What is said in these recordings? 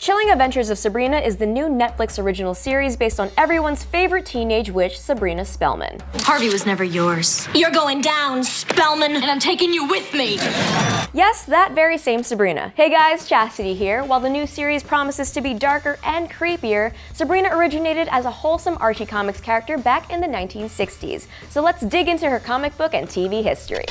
Chilling Adventures of Sabrina is the new Netflix original series based on everyone's favorite teenage witch, Sabrina Spellman. Harvey was never yours. You're going down, Spellman, and I'm taking you with me. Yes, that very same Sabrina. Hey guys, Chastity here. While the new series promises to be darker and creepier, Sabrina originated as a wholesome Archie Comics character back in the 1960s. So let's dig into her comic book and TV history.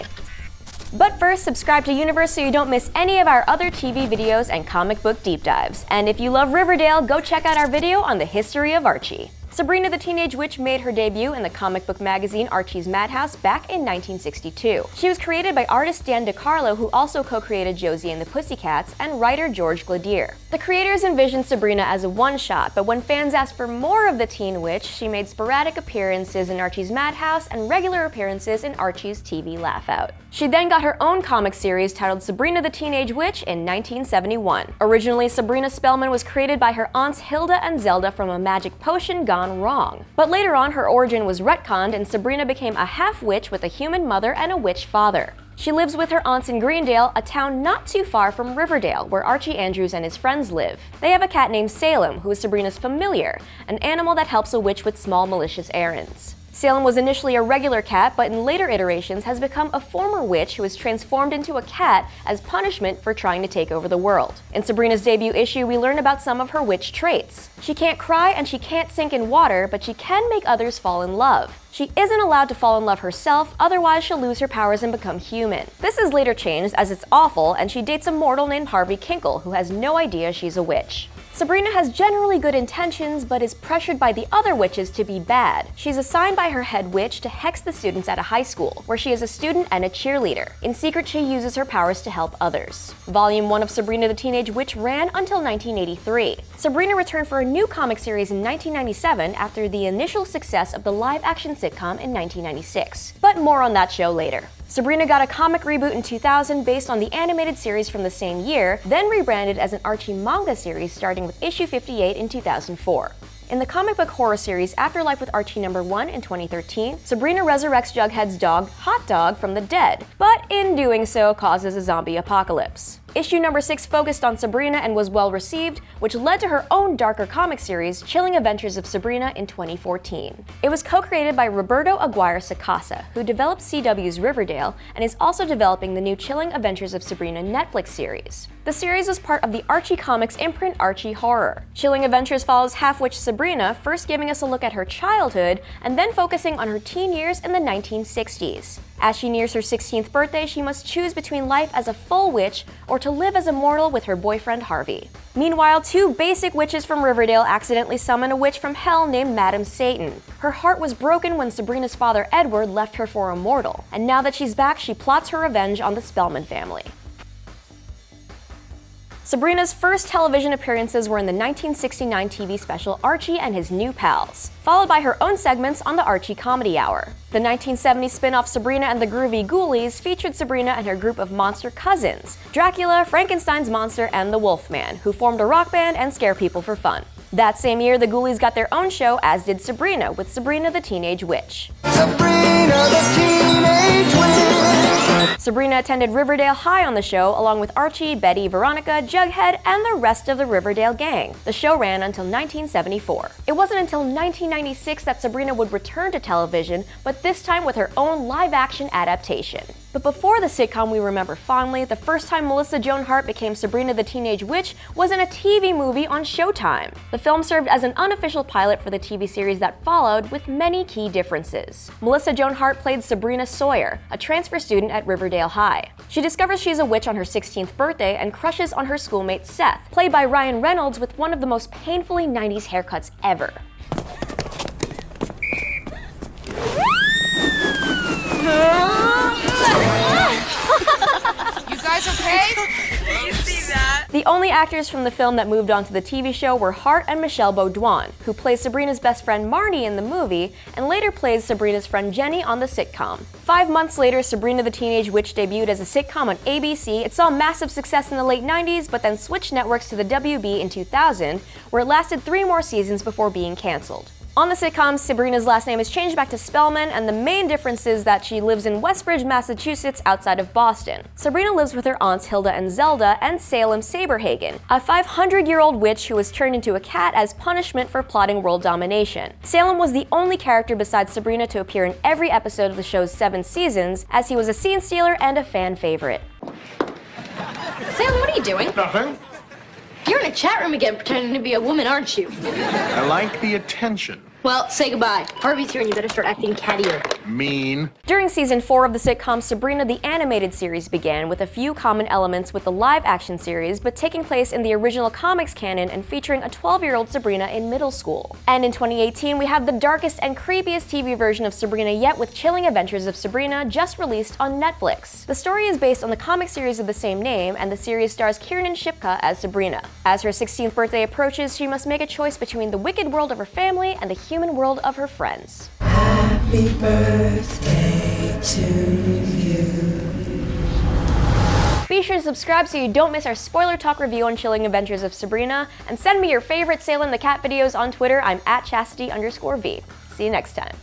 But first, subscribe to Universe so you don't miss any of our other TV videos and comic book deep dives. And if you love Riverdale, go check out our video on the history of Archie. Sabrina the Teenage Witch made her debut in the comic book magazine Archie's Madhouse back in 1962. She was created by artist Dan DeCarlo, who also co-created Josie and the Pussycats, and writer George Gladier. The creators envisioned Sabrina as a one-shot, but when fans asked for more of the teen witch, she made sporadic appearances in Archie's Madhouse and regular appearances in Archie's TV Laugh-Out. She then got her own comic series titled Sabrina the Teenage Witch in 1971. Originally, Sabrina Spellman was created by her aunts Hilda and Zelda from a magic potion gone wrong. But later on, her origin was retconned and Sabrina became a half-witch with a human mother and a witch father. She lives with her aunts in Greendale, a town not too far from Riverdale, where Archie Andrews and his friends live. They have a cat named Salem, who is Sabrina's familiar, an animal that helps a witch with small malicious errands. Salem was initially a regular cat, but in later iterations has become a former witch who is transformed into a cat as punishment for trying to take over the world. In Sabrina's debut issue, we learn about some of her witch traits. She can't cry and she can't sink in water, but she can make others fall in love. She isn't allowed to fall in love herself, otherwise she'll lose her powers and become human. This is later changed as it's awful, and she dates a mortal named Harvey Kinkle, who has no idea she's a witch. Sabrina has generally good intentions, but is pressured by the other witches to be bad. She's assigned by her head witch to hex the students at a high school, where she is a student and a cheerleader. In secret, she uses her powers to help others. Volume 1 of Sabrina the Teenage Witch ran until 1983. Sabrina returned for a new comic series in 1997 after the initial success of the live-action sitcom in 1996. But more on that show later. Sabrina got a comic reboot in 2000 based on the animated series from the same year, then rebranded as an Archie manga series starting with issue 58 in 2004. In the comic book horror series Afterlife with Archie #1 in 2013, Sabrina resurrects Jughead's dog, Hot Dog, from the dead, but in doing so causes a zombie apocalypse. Issue #6 focused on Sabrina and was well received, which led to her own darker comic series, Chilling Adventures of Sabrina, in 2014. It was co-created by Roberto Aguirre Sacasa, who developed CW's Riverdale and is also developing the new Chilling Adventures of Sabrina Netflix series. The series was part of the Archie Comics imprint Archie Horror. Chilling Adventures follows half-witch Sabrina, first giving us a look at her childhood and then focusing on her teen years in the 1960s. As she nears her 16th birthday, she must choose between life as a full witch or to live as a mortal with her boyfriend Harvey. Meanwhile, two basic witches from Riverdale accidentally summon a witch from hell named Madame Satan. Her heart was broken when Sabrina's father Edward left her for a mortal, and now that she's back, she plots her revenge on the Spellman family. Sabrina's first television appearances were in the 1969 TV special Archie and His New Pals, followed by her own segments on the Archie Comedy Hour. The 1970 spin-off Sabrina and the Groovy Ghoulies featured Sabrina and her group of monster cousins, Dracula, Frankenstein's monster, and the Wolfman, who formed a rock band and scare people for fun. That same year, the Ghoulies got their own show, as did Sabrina, with Sabrina the Teenage Witch. Sabrina the Teenage Witch. Sabrina attended Riverdale High on the show, along with Archie, Betty, Veronica, Jughead, and the rest of the Riverdale gang. The show ran until 1974. It wasn't until 1996 that Sabrina would return to television, but this time with her own live-action adaptation. But before the sitcom we remember fondly, the first time Melissa Joan Hart became Sabrina the Teenage Witch was in a TV movie on Showtime. The film served as an unofficial pilot for the TV series that followed, with many key differences. Melissa Joan Hart played Sabrina Sawyer, a transfer student at Riverdale High. She discovers she's a witch on her 16th birthday and crushes on her schoolmate Seth, played by Ryan Reynolds with one of the most painfully 90s haircuts ever. You guys okay? You see that? The only actors from the film that moved on to the TV show were Hart and Michelle Beaudoin, who plays Sabrina's best friend Marnie in the movie and later plays Sabrina's friend Jenny on the sitcom. 5 months later, Sabrina the Teenage Witch debuted as a sitcom on ABC. It saw massive success in the late 90s, but then switched networks to the WB in 2000, where it lasted 3 more seasons before being canceled. On the sitcom, Sabrina's last name is changed back to Spellman, and the main difference is that she lives in Westbridge, Massachusetts, outside of Boston. Sabrina lives with her aunts Hilda and Zelda and Salem Saberhagen, a 500-year-old witch who was turned into a cat as punishment for plotting world domination. Salem was the only character besides Sabrina to appear in every episode of the show's 7 seasons, as he was a scene stealer and a fan favorite. Salem, what are you doing? Nothing. You're in a chat room again pretending to be a woman, aren't you? I like the attention. Well, say goodbye. Harvey's here and you better start acting cattier. Mean. During season 4 of the sitcom, Sabrina the animated series began with a few common elements with the live-action series, but taking place in the original comics canon and featuring a 12-year-old Sabrina in middle school. And in 2018, we have the darkest and creepiest TV version of Sabrina yet with Chilling Adventures of Sabrina, just released on Netflix. The story is based on the comic series of the same name, and the series stars Kiernan Shipka as Sabrina. As her 16th birthday approaches, she must make a choice between the wicked world of her family and the human world of her friends. Happy birthday to you. Be sure to subscribe so you don't miss our spoiler talk review on Chilling Adventures of Sabrina, and send me your favorite Salem the Cat videos on Twitter. I'm at Chastity_V. See you next time.